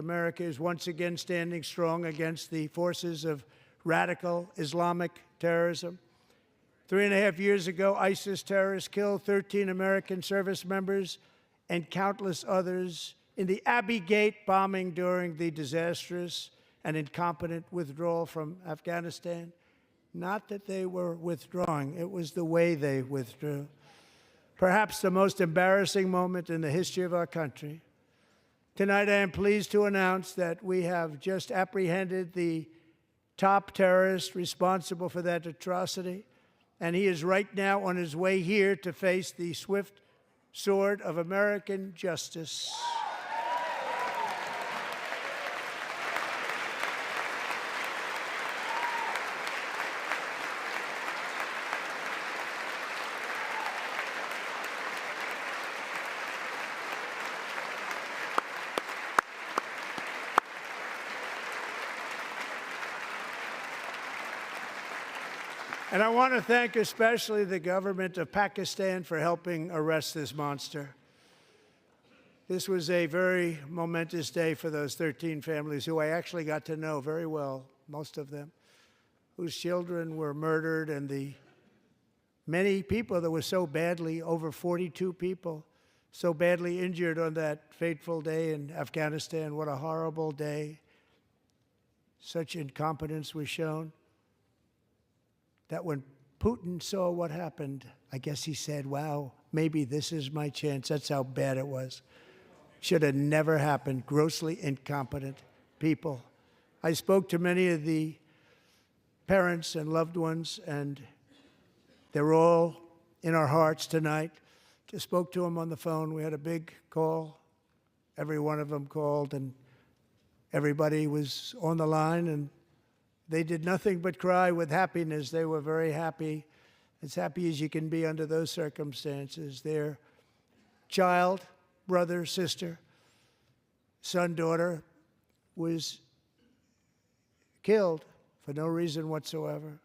America is once again standing strong against the forces of radical Islamic terrorism. 3.5 years ago, ISIS terrorists killed 13 American service members and countless others in the Abbey Gate bombing during the disastrous and incompetent withdrawal from Afghanistan. Not that they were withdrawing, it was the way they withdrew. Perhaps the most embarrassing moment in the history of our country. Tonight, I am pleased to announce that we have just apprehended the top terrorist responsible for that atrocity, and he is right now on his way here to face the swift sword of American justice. And I want to thank especially the government of Pakistan for helping arrest this monster. This was a very momentous day for those 13 families who I actually got to know very well, most of them, whose children were murdered, and the many people that were so badly, over 42 people, so badly injured on that fateful day in Afghanistan. What a horrible day. Such incompetence was shown that when Putin saw what happened, I guess he said, wow, maybe this is my chance. That's how bad it was. Should have never happened. Grossly incompetent people. I spoke to many of the parents and loved ones, and they're all in our hearts tonight. Just spoke to them on the phone. We had a big call. Every one of them called, and everybody was on the line, and they did nothing but cry with happiness. They were very happy, as happy as you can be under those circumstances. Their child, brother, sister, son, daughter was killed for no reason whatsoever.